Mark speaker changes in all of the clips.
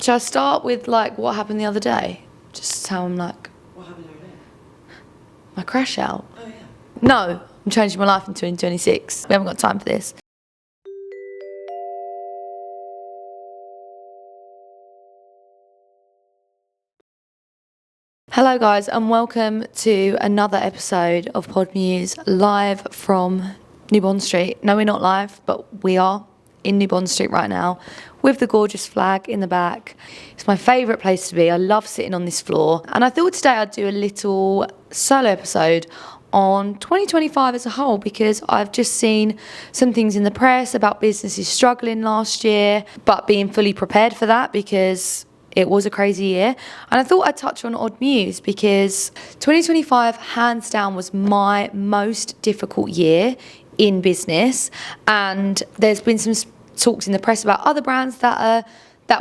Speaker 1: Shall I start with like what happened the other day? Just how I'm like.
Speaker 2: What happened the other day?
Speaker 1: My crash out.
Speaker 2: Oh yeah.
Speaker 1: No, I'm changing my life in 2026. We haven't got time for this. Hello guys and welcome to another episode of Odd Muse live from New Bond Street. No, we're not live, but we are in New Bond Street right now with the gorgeous flag in the back. It's my favourite place to be. I love sitting on this floor. And I thought today I'd do a little solo episode on 2025 as a whole, because I've just seen some things in the press about businesses struggling last year, but being fully prepared for that because it was a crazy year. And I thought I'd touch on Odd Muse because 2025 hands down was my most difficult year in business, and there's been some talks in the press about other brands that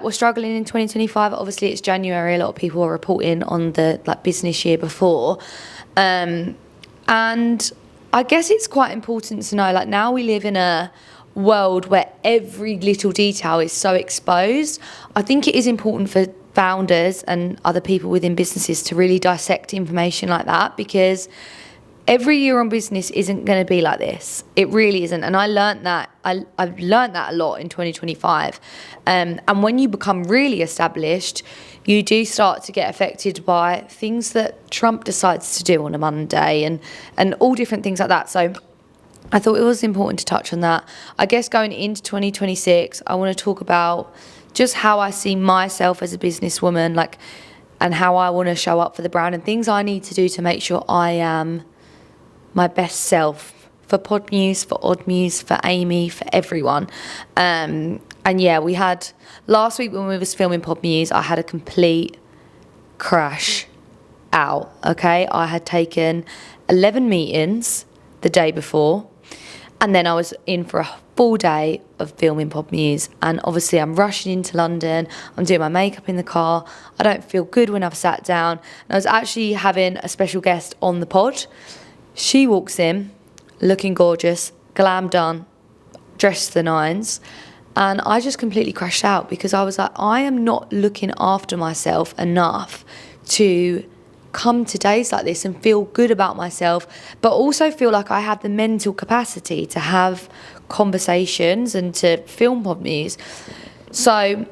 Speaker 1: were struggling in 2025. Obviously it's January, a lot of people are reporting on the business year before, and I guess it's quite important to know, now we live in a world where every little detail is so exposed. I think it is important for founders and other people within businesses to really dissect information like that, because every year on business isn't going to be like this. It really isn't. And I learned that. I've learned that a lot in 2025. And when you become really established, you do start to get affected by things that Trump decides to do on a Monday and all different things like that. So I thought it was important to touch on that. I guess going into 2026, I want to talk about just how I see myself as a businesswoman, and how I want to show up for the brand and things I need to do to make sure I am my best self for Pod Muse, for Odd Muse, for Aimee, for everyone. And yeah, we had last week when we was filming Pod Muse, I had a complete crash out. Okay, I had taken 11 meetings the day before, and then I was in for a full day of filming Pod Muse. And obviously I'm rushing into London, I'm doing my makeup in the car, I don't feel good when I've sat down. And I was actually having a special guest on the pod. She walks in looking gorgeous, glam done, dressed to the nines, and I just completely crashed out because I was like, I am not looking after myself enough to come to days like this and feel good about myself, but also feel like I had the mental capacity to have conversations and to film Pod Muse. So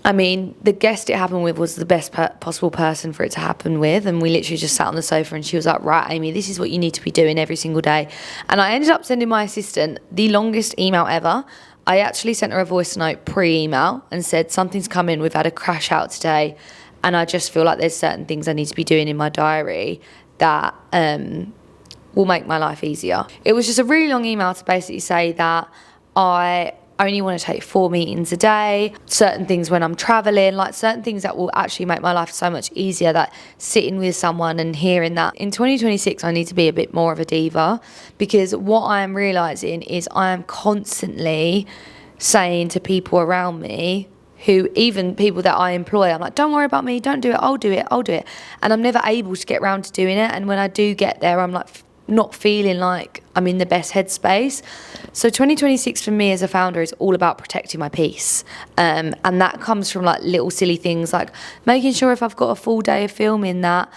Speaker 1: I mean, the guest it happened with was the best possible person for it to happen with, and we literally just sat on the sofa and she was like, right, Aimee, this is what you need to be doing every single day. And I ended up sending my assistant the longest email ever. I actually sent her a voice note pre-email and said, something's coming, we've had a crash out today, and I just feel like there's certain things I need to be doing in my diary that will make my life easier. It was just a really long email to basically say that I only want to take 4 meetings a day, certain things when I'm traveling, certain things that will actually make my life so much easier, that sitting with someone and hearing that. In 2026, I need to be a bit more of a diva, because what I am realising is I am constantly saying to people around me, who even people that I employ, I'm like, don't worry about me, don't do it, I'll do it. And I'm never able to get around to doing it. And when I do get there, I'm not feeling like I'm in the best headspace. So 2026 for me as a founder is all about protecting my peace. And that comes from little silly things, like making sure if I've got a full day of filming that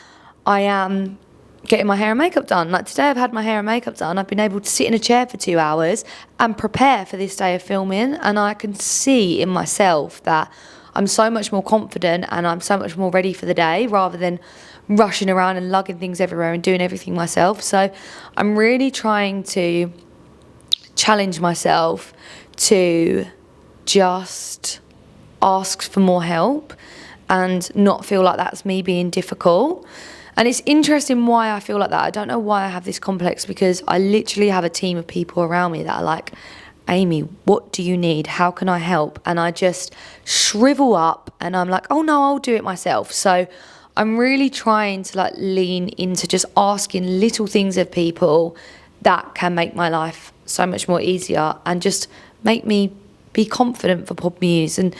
Speaker 1: I am getting my hair and makeup done. Today I've had my hair and makeup done. I've been able to sit in a chair for 2 hours and prepare for this day of filming. And I can see in myself that I'm so much more confident and I'm so much more ready for the day, rather than rushing around and lugging things everywhere and doing everything myself. So I'm really trying to challenge myself to just ask for more help and not feel like that's me being difficult. And it's interesting why I feel like that. I don't know why I have this complex, because I literally have a team of people around me that are like, Aimee, what do you need? How can I help? And I just shrivel up and I'm like, oh no, I'll do it myself. So I'm really trying to lean into just asking little things of people that can make my life so much more easier and just make me be confident for Pod Muse and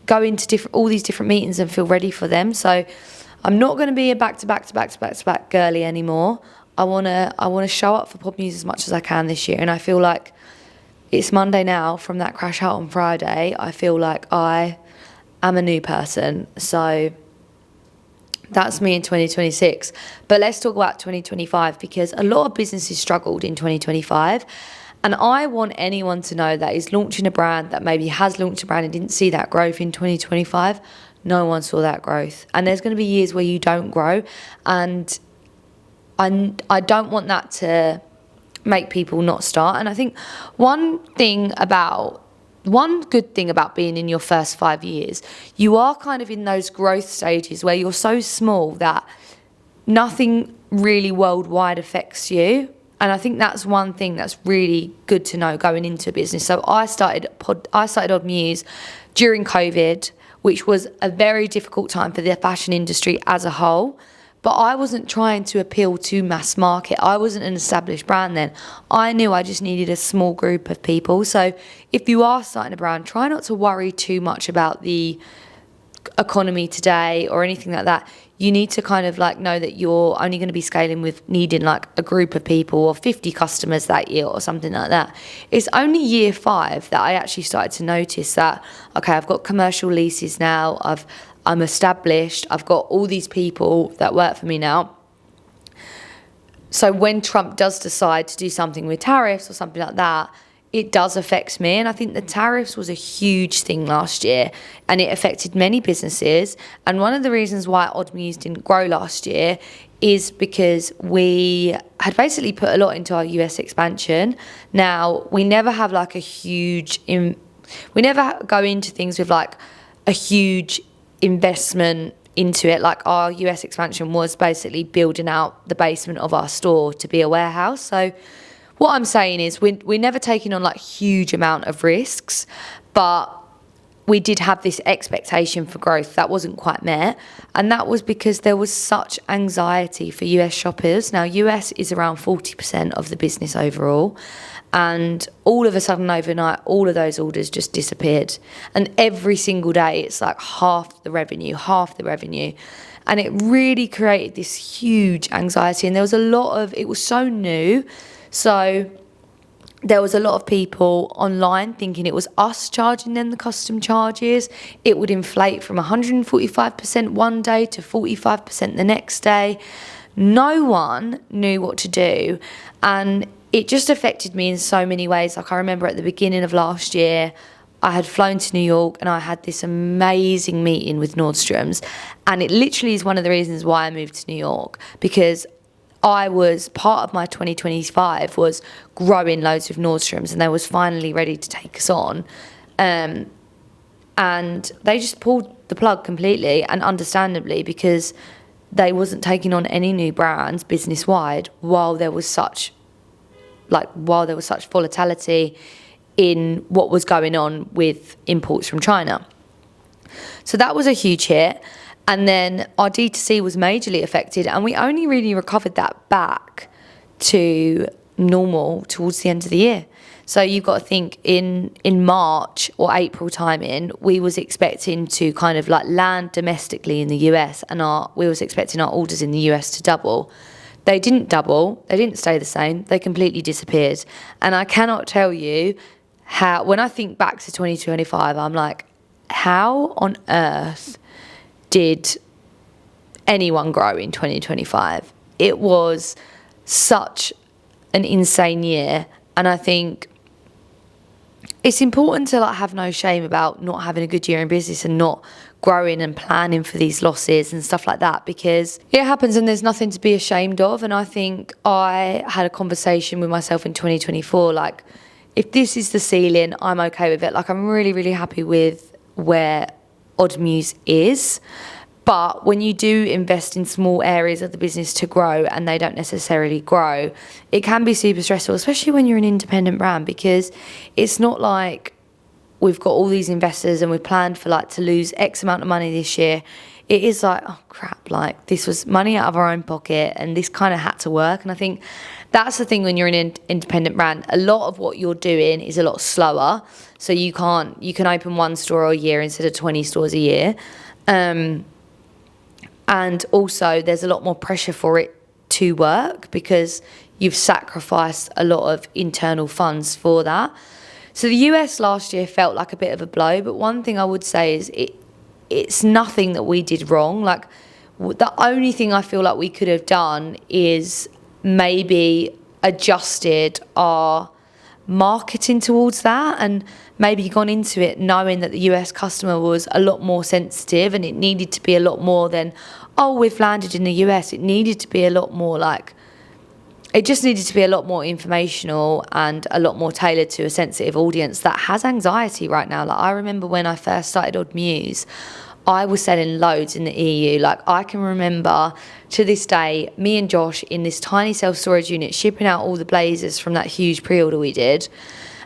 Speaker 1: go into all these different meetings and feel ready for them. So I'm not going to be a back-to-back girly anymore. I want to show up for Pod Muse as much as I can this year, and I feel like it's Monday now from that crash out on Friday. I feel like I am a new person. So that's me in 2026. But let's talk about 2025, because a lot of businesses struggled in 2025. And I want anyone to know that is launching a brand, that maybe has launched a brand and didn't see that growth in 2025. No one saw that growth. And there's going to be years where you don't grow. And I don't want that to make people not start. And I think one good thing about being in your first 5 years, you are kind of in those growth stages where you're so small that nothing really worldwide affects you. And I think that's one thing that's really good to know going into a business. So I started Odd Muse during COVID, which was a very difficult time for the fashion industry as a whole. But I wasn't trying to appeal to mass market. I wasn't an established brand then. I knew I just needed a small group of people. So if you are starting a brand, try not to worry too much about the economy today or anything like that. You need to kind of like know that you're only going to be scaling with needing like a group of people or 50 customers that year or something like that. It's only year 5 that I actually started to notice that, okay, I've got commercial leases now, I'm established, I've got all these people that work for me now. So when Trump does decide to do something with tariffs or something like that, it does affect me. And I think the tariffs was a huge thing last year, and it affected many businesses. And one of the reasons why Odd Muse didn't grow last year is because we had basically put a lot into our US expansion. Now, we never have like we never go into things with like a huge investment into it. Like our US expansion was basically building out the basement of our store to be a warehouse. So what I'm saying is we're never taking on like huge amount of risks, but we did have this expectation for growth that wasn't quite met. And that was because there was such anxiety for US shoppers. Now, US is around 40% of the business overall. And all of a sudden overnight, all of those orders just disappeared. And every single day, it's like half the revenue. And it really created this huge anxiety. And there was it was so new. So there was a lot of people online thinking it was us charging them the custom charges. It would inflate from 145% one day to 45% the next day. No one knew what to do. And it just affected me in so many ways. Like I remember at the beginning of last year, I had flown to New York and I had this amazing meeting with Nordstrom's. And it literally is one of the reasons why I moved to New York, because part of my 2025 was growing loads with Nordstrom's, and they was finally ready to take us on. And they just pulled the plug completely, and understandably, because they wasn't taking on any new brands business wide while there was such volatility in what was going on with imports from China. So that was a huge hit. And then our D2C was majorly affected, and we only really recovered that back to normal towards the end of the year. So you've got to think in March or April timing, we was expecting to kind of like land domestically in the US, and we was expecting our orders in the US to double. They didn't double, they didn't stay the same, they completely disappeared. And I cannot tell you how, when I think back to 2025, I'm like, how on earth did anyone grow in 2025? It was such an insane year. And I think it's important to like have no shame about not having a good year in business and not growing and planning for these losses and stuff like that, because it happens and there's nothing to be ashamed of. And I think I had a conversation with myself in 2024, like, if this is the ceiling, I'm okay with it. Like, I'm really, really happy with where Odd Muse is. But when you do invest in small areas of the business to grow and they don't necessarily grow, it can be super stressful, especially when you're an independent brand, because it's not like we've got all these investors and we've planned for like to lose X amount of money this year. It is like, oh crap, like this was money out of our own pocket and this kind of had to work. And I think that's the thing when you're an independent brand. A lot of what you're doing is a lot slower. So you can open one store a year instead of 20 stores a year. And also there's a lot more pressure for it to work because you've sacrificed a lot of internal funds for that. So the US last year felt like a bit of a blow, but one thing I would say is it's nothing that we did wrong. Like, the only thing I feel like we could have done is maybe adjusted our marketing towards that, and maybe gone into it knowing that the US customer was a lot more sensitive, and it needed to be a lot more than, oh, we've landed in the US. It needed to be a lot more like, it just needed to be a lot more informational and a lot more tailored to a sensitive audience that has anxiety right now. Like, I remember when I first started Odd Muse, I was selling loads in the EU. Like, I can remember to this day, me and Josh in this tiny self-storage unit shipping out all the blazers from that huge pre-order we did.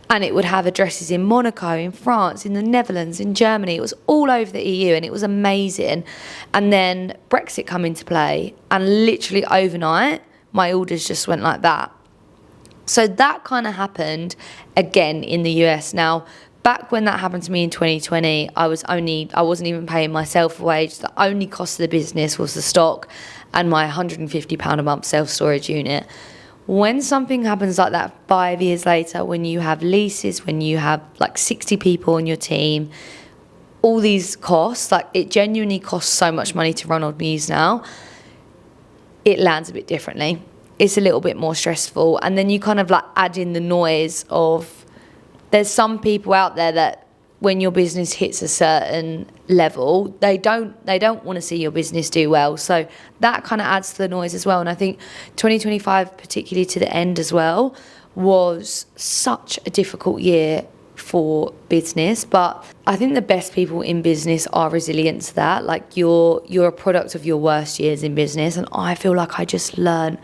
Speaker 1: And it would have addresses in Monaco, in France, in the Netherlands, in Germany. It was all over the EU, and it was amazing. And then Brexit come into play, and literally overnight, my orders just went like that. So that kind of happened again in the US. Now, back when that happened to me in 2020, I wasn't even paying myself a wage. The only cost of the business was the stock and my £150 a month self-storage unit. When something happens like that 5 years later, when you have leases, when you have like 60 people on your team, all these costs, like, it genuinely costs so much money to run Odd Muse now, it lands a bit differently. It's a little bit more stressful. And then you kind of like add in the noise of, there's some people out there that when your business hits a certain level, they don't want to see your business do well. So that kind of adds to the noise as well. And I think 2025, particularly to the end as well, was such a difficult year for business. But I think the best people in business are resilient to that. Like, you're a product of your worst years in business. And I feel like I just learned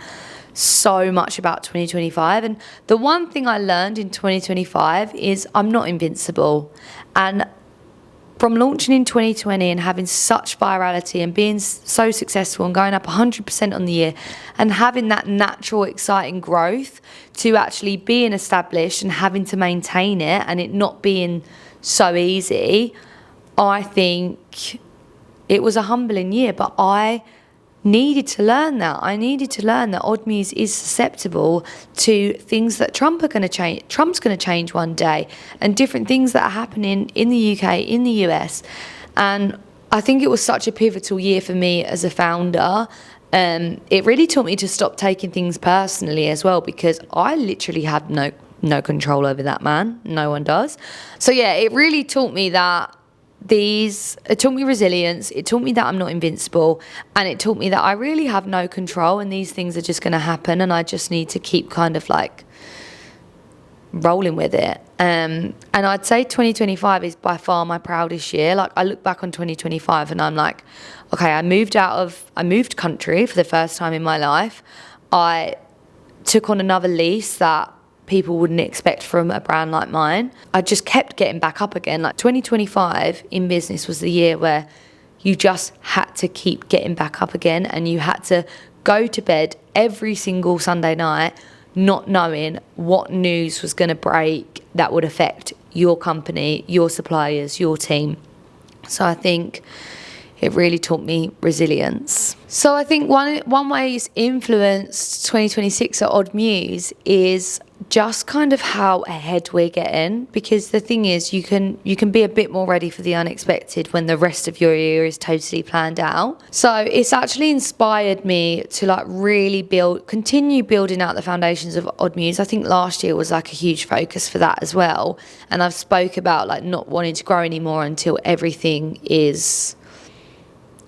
Speaker 1: so much about 2025. And the one thing I learned in 2025 is I'm not invincible. And from launching in 2020 and having such virality and being so successful and going up 100% on the year and having that natural exciting growth, to actually being established and having to maintain it and it not being so easy, I think it was a humbling year. But I needed to learn that. I needed to learn that Odd Muse is susceptible to things that Trump's going to change one day, and different things that are happening in the UK, in the US. And I think it was such a pivotal year for me as a founder. It really taught me to stop taking things personally as well, because I literally had no control over that man. No one does. So yeah, it really taught me that it taught me resilience, it taught me that I'm not invincible, and it taught me that I really have no control, and these things are just going to happen, and I just need to keep kind of like rolling with it. And I'd say 2025 is by far my proudest year. Like, I look back on 2025 and I'm like, okay, I moved country for the first time in my life. I took on another lease that people wouldn't expect from a brand like mine. I just kept getting back up again. Like, 2025 in business was the year where you just had to keep getting back up again, and you had to go to bed every single Sunday night not knowing what news was going to break that would affect your company, your suppliers, your team. So I think it really taught me resilience. So I think one way it's influenced 2026 at Odd Muse is just kind of how ahead we're getting, because the thing is, you can be a bit more ready for the unexpected when the rest of your year is totally planned out. So it's actually inspired me to like really continue building out the foundations of Odd Muse. I think last year was like a huge focus for that as well, and I've spoke about like not wanting to grow anymore until everything is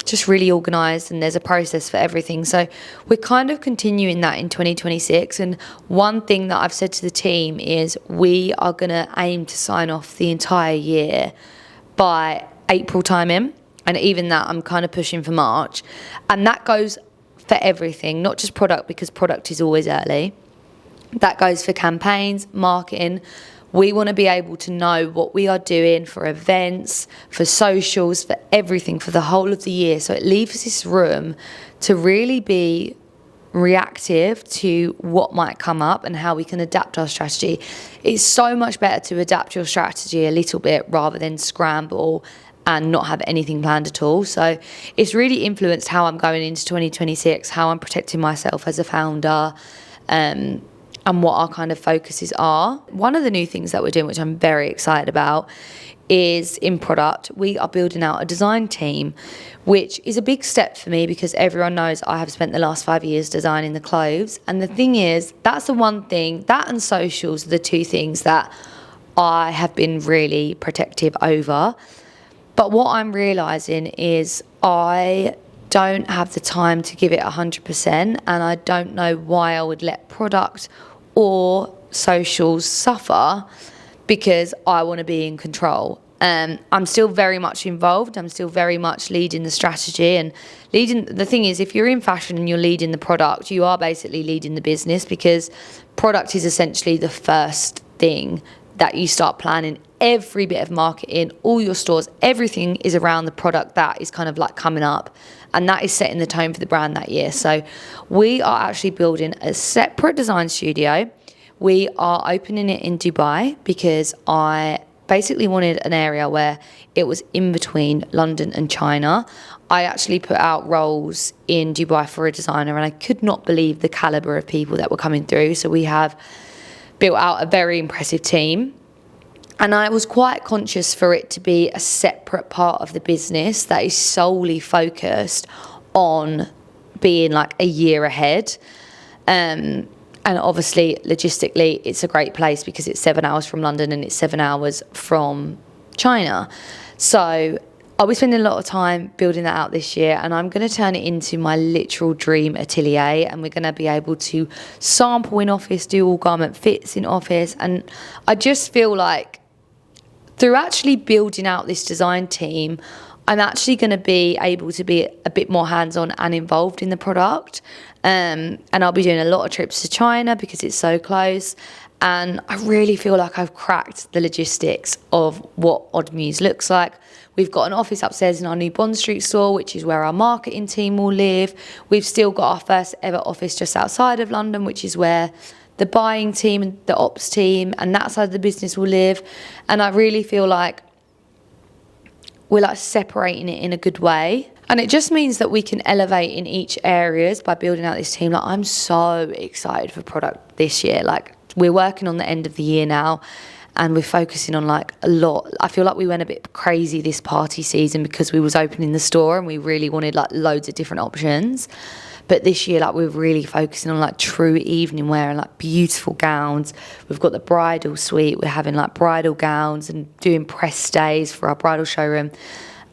Speaker 1: just really organised and there's a process for everything. So we're kind of continuing that in 2026. And one thing that I've said to the team is we are going to aim to sign off the entire year by April timing. And even that, I'm kind of pushing for March. And that goes for everything, not just product, because product is always early. That goes for campaigns, marketing. We want to be able to know what we are doing for events, for socials, for everything, for the whole of the year. So it leaves this room to really be reactive to what might come up and how we can adapt our strategy. It's so much better to adapt your strategy a little bit rather than scramble and not have anything planned at all. So it's really influenced how I'm going into 2026, how I'm protecting myself as a founder, and what our kind of focuses are. One of the new things that we're doing, which I'm very excited about, is in product. We are building out a design team, which is a big step for me because everyone knows I have spent the last 5 years designing the clothes. And the thing is, that's the one thing, that and socials are the two things that I have been really protective over. But what I'm realising is I don't have the time to give it 100%, and I don't know why I would let product or socials suffer because I want to be in control. I'm still very much involved. I'm still very much leading the strategy and leading. The thing is, if you're in fashion and you're leading the product, you are basically leading the business because product is essentially the first thing that you start planning. Every bit of marketing, all your stores, everything is around the product that is kind of like coming up, and that is setting the tone for the brand that year. So we are actually building a separate design studio. We are opening it in Dubai because I basically wanted an area where it was in between London and China. I actually put out roles in Dubai for a designer, and I could not believe the caliber of people that were coming through. So we have built out a very impressive team. And I was quite conscious for it to be a separate part of the business that is solely focused on being like a year ahead. And obviously, logistically, it's a great place because it's 7 hours from London and it's 7 hours from China. So I'll be spending a lot of time building that out this year, and I'm going to turn it into my literal dream atelier, and we're going to be able to sample in office, do all garment fits in office. And I just feel like through actually building out this design team, I'm actually going to be able to be a bit more hands-on and involved in the product. And I'll be doing a lot of trips to China because it's so close. And I really feel like I've cracked the logistics of what Odd Muse looks like. We've got an office upstairs in our new Bond Street store, which is where our marketing team will live. We've still got our first ever office just outside of London, which is where the buying team and the ops team and that side of the business will live. And I really feel like we're like separating it in a good way. And it just means that we can elevate in each areas by building out this team. Like, I'm so excited for product this year. Like, we're working on the end of the year now, and we're focusing on like a lot. I feel like we went a bit crazy this party season because we was opening the store and we really wanted like loads of different options. But this year, like, we're really focusing on like true evening wear and like beautiful gowns. We've got the bridal suite. We're having like bridal gowns and doing press stays for our bridal showroom.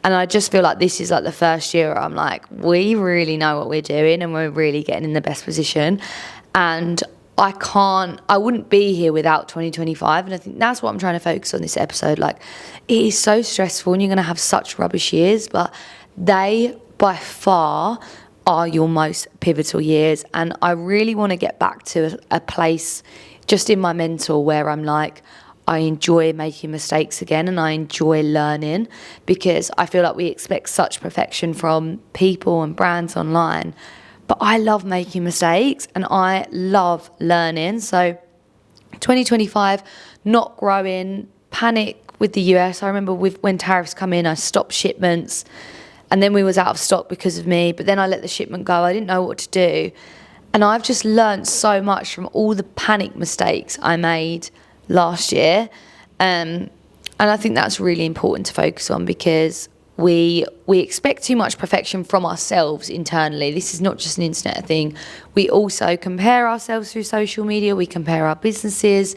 Speaker 1: And I just feel like this is like the first year where I'm like, we really know what we're doing and we're really getting in the best position. And I wouldn't be here without 2025. And I think that's what I'm trying to focus on this episode. Like, it is so stressful and you're going to have such rubbish years, but they by far are your most pivotal years. And I really want to get back to a place just in my mental where I'm like, I enjoy making mistakes again and I enjoy learning, because I feel like we expect such perfection from people and brands online. But I love making mistakes and I love learning. So 2025, not growing, panic with the US. I remember when tariffs come in, I stopped shipments and then we was out of stock because of me. But then I let the shipment go. I didn't know what to do. And I've just learned so much from all the panic mistakes I made last year. And I think that's really important to focus on, because we expect too much perfection from ourselves internally. This is not just an internet thing. We also compare ourselves through social media. We compare our businesses,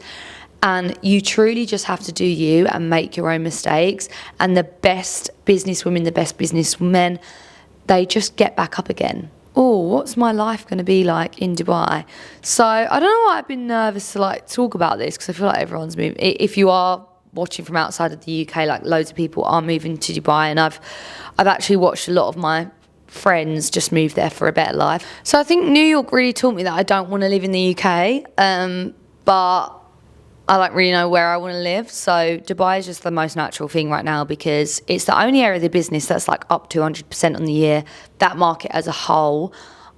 Speaker 1: and you truly just have to do you and make your own mistakes. And the best businesswomen, the best businessmen, they just get back up again. Oh, what's my life going to be like in Dubai? So I don't know why I've been nervous to like talk about this, because I feel like everyone's moving. If you are watching from outside of the UK, like, loads of people are moving to Dubai, and I've actually watched a lot of my friends just move there for a better life. So I think New York really taught me that I don't want to live in the UK, but I don't really know where I want to live. So Dubai is just the most natural thing right now, because it's the only area of the business that's like up 200% on the year. That market as a whole,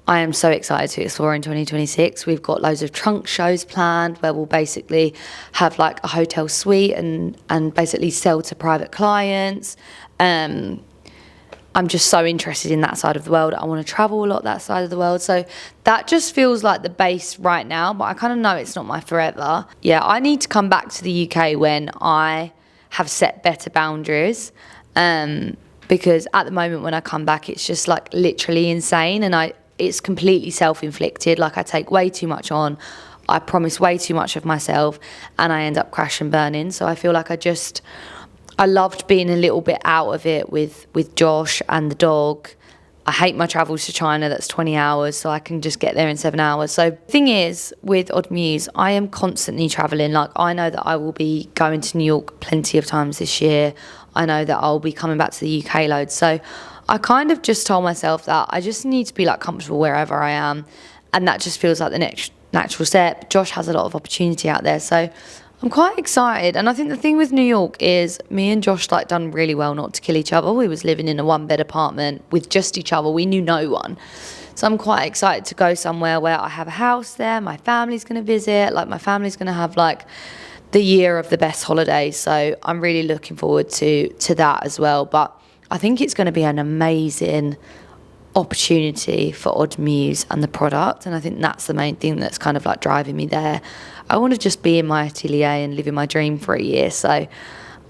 Speaker 1: I am so excited to explore in 2026. We've got loads of trunk shows planned where we'll basically have like a hotel suite and basically sell to private clients. I'm just so interested in that side of the world. I want to travel a lot that side of the world. So that just feels like the base right now, but I kind of know it's not my forever. Yeah, I need to come back to the UK when I have set better boundaries. Because at the moment when I come back, it's just like literally insane, and it's completely self-inflicted. Like, I take way too much on, I promise way too much of myself, and I end up crash and burning. So I feel like I loved being a little bit out of it with Josh and the dog. I hate my travels to China, that's 20 hours, so I can just get there in 7 hours. So the thing is, with Odd Muse, I am constantly travelling. Like, I know that I will be going to New York plenty of times this year. I know that I'll be coming back to the UK loads. So I kind of just told myself that I just need to be like comfortable wherever I am. And that just feels like the next natural step. Josh has a lot of opportunity out there. So I'm quite excited. And I think the thing with New York is me and Josh like done really well not to kill each other. We was living in a 1-bed apartment with just each other. We knew no one. So I'm quite excited to go somewhere where I have a house there. My family's going to visit. Like, my family's going to have like the year of the best holidays. So I'm really looking forward to that as well. But I think it's going to be an amazing opportunity for Odd Muse and the product, and I think that's the main thing that's kind of like driving me there. I want to just be in my atelier and living my dream for a year. So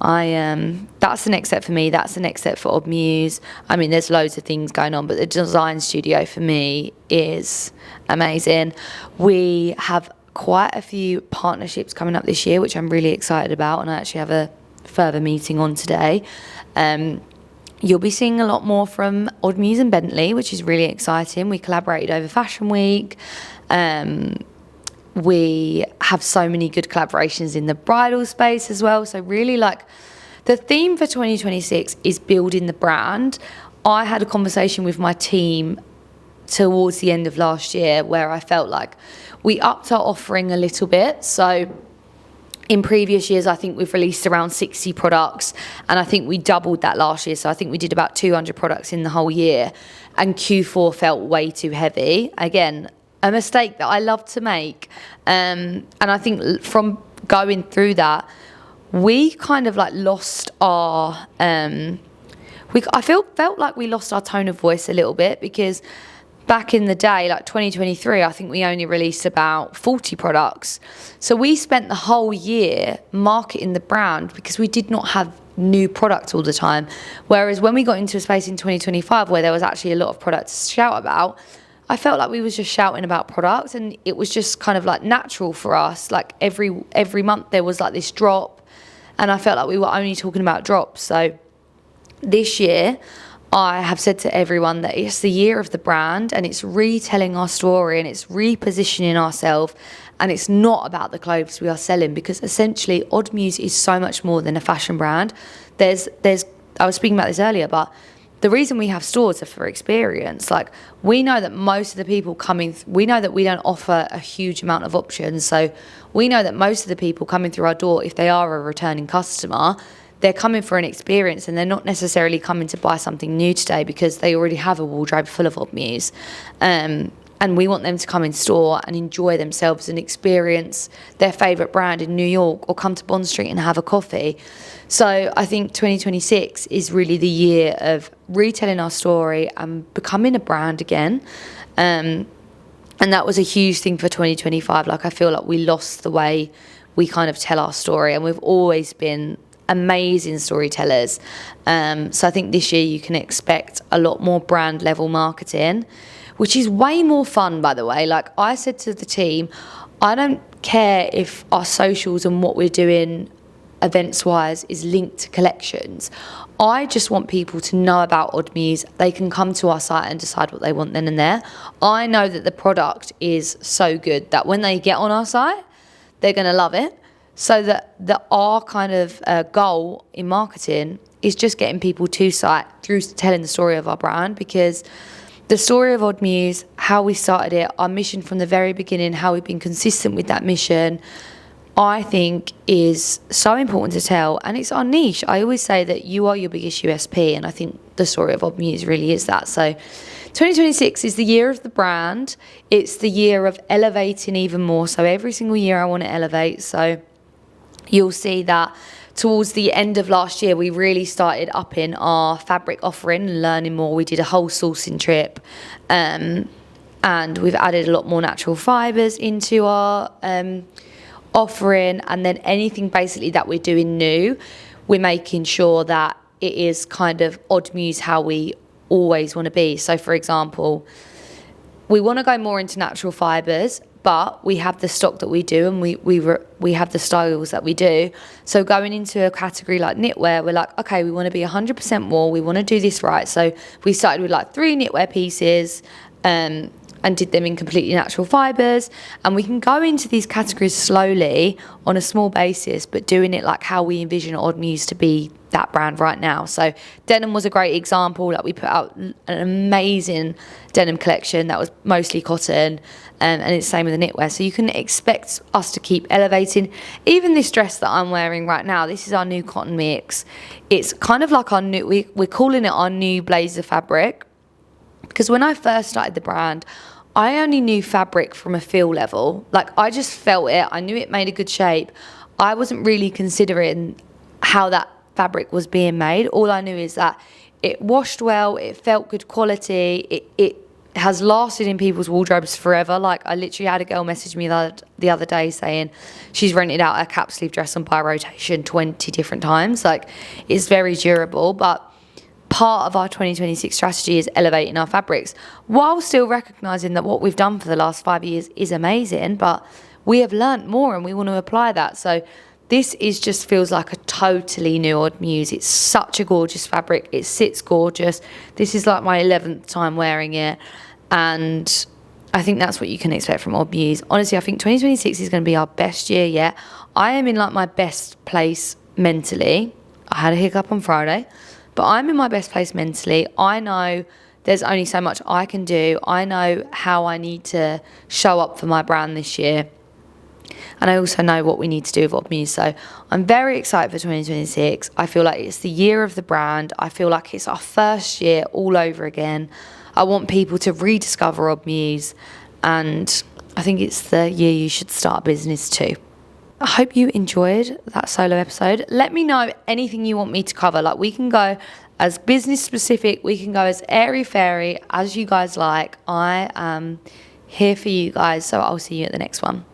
Speaker 1: that's the next step for me. That's the next step for Odd Muse. I mean, there's loads of things going on, but the design studio for me is amazing. We have quite a few partnerships coming up this year, which I'm really excited about, and I actually have a further meeting on today. You'll be seeing a lot more from Odd Muse and Bentley, which is really exciting. We collaborated over Fashion Week. We have so many good collaborations in the bridal space as well. So really, like, the theme for 2026 is building the brand. I had a conversation with my team towards the end of last year where I felt like we upped our offering a little bit. So in previous years, I think we've released around 60 products, and I think we doubled that last year. So I think we did about 200 products in the whole year, and Q4 felt way too heavy. Again, a mistake that I love to make. And I think from going through that, we kind of like lost our, I felt like we lost our tone of voice a little bit, because back in the day, like 2023, I think we only released about 40 products. So we spent the whole year marketing the brand because we did not have new products all the time. Whereas when we got into a space in 2025 where there was actually a lot of products to shout about, I felt like we was just shouting about products, and it was just kind of like natural for us. Like every month there was like this drop, and I felt like we were only talking about drops. So this year, I have said to everyone that it's the year of the brand, and it's retelling our story, and it's repositioning ourselves, and it's not about the clothes we are selling, because essentially Odd Muse is so much more than a fashion brand. I was speaking about this earlier, but the reason we have stores are for experience. Like, we know that most of the people we know that we don't offer a huge amount of options. So we know that most of the people coming through our door, if they are a returning customer, they're coming for an experience, and they're not necessarily coming to buy something new today because they already have a wardrobe full of Odd Muse. And we want them to come in store and enjoy themselves and experience their favourite brand in New York, or come to Bond Street and have a coffee. So I think 2026 is really the year of retelling our story and becoming a brand again. And that was a huge thing for 2025. Like, I feel like we lost the way we kind of tell our story, and we've always been amazing storytellers. So I think this year you can expect a lot more brand level marketing, which is way more fun, by the way. Like, I said to the team, I don't care if our socials and what we're doing events wise is linked to collections. I just want people to know about Odd Muse. They can come to our site and decide what they want then and there. I know that the product is so good that when they get on our site, they're going to love it. So that our kind of goal in marketing is just getting people to site through telling the story of our brand, because the story of Odd Muse, how we started it, our mission from the very beginning, how we've been consistent with that mission, I think is so important to tell, and it's our niche. I always say that you are your biggest USP, and I think the story of Odd Muse really is that. So 2026 is the year of the brand. It's the year of elevating even more. So every single year I want to elevate. So you'll see that towards the end of last year, we really started upping our fabric offering and learning more. We did a whole sourcing trip, and we've added a lot more natural fibres into our offering. And then anything basically that we're doing new, we're making sure that it is kind of Odd Muse how we always want to be. So for example, we want to go more into natural fibres, but we have the stock that we do, and we have the styles that we do. So going into a category like knitwear, we're like, okay, we want to be 100% wool, we want to do this right. So we started with like 3 knitwear pieces, and did them in completely natural fibres, and we can go into these categories slowly on a small basis, but doing it like how we envision Odd Muse to be that brand right now. So denim was a great example. Like, we put out an amazing denim collection that was mostly cotton, and it's the same with the knitwear. So you can expect us to keep elevating. Even this dress that I'm wearing right now, this is our new cotton mix. It's kind of like our new, we're calling it our new blazer fabric, because when I first started the brand, I only knew fabric from a feel level. Like, I just felt it. I knew it made a good shape. I wasn't really considering how that fabric was being made. All I knew is that it washed well, it felt good quality, it has lasted in people's wardrobes forever. Like, I literally had a girl message me the other day saying she's rented out a cap sleeve dress on by rotation 20 different times. Like, it's very durable. But part of our 2026 strategy is elevating our fabrics, while still recognising that what we've done for the last 5 years is amazing, but we have learnt more and we want to apply that. So this just feels like a totally new Odd Muse. It's such a gorgeous fabric. It sits gorgeous. This is like my 11th time wearing it, and I think that's what you can expect from Odd Muse. Honestly, I think 2026 is going to be our best year yet. I am in like my best place mentally. I had a hiccup on Friday, but I'm in my best place mentally. I know there's only so much I can do. I know how I need to show up for my brand this year. And I also know what we need to do with Odd Muse. So I'm very excited for 2026. I feel like it's the year of the brand. I feel like it's our first year all over again. I want people to rediscover Odd Muse. And I think it's the year you should start a business too. I hope you enjoyed that solo episode. Let me know anything you want me to cover. Like, we can go as business specific, we can go as airy fairy, as you guys like. I am here for you guys, so I'll see you at the next one.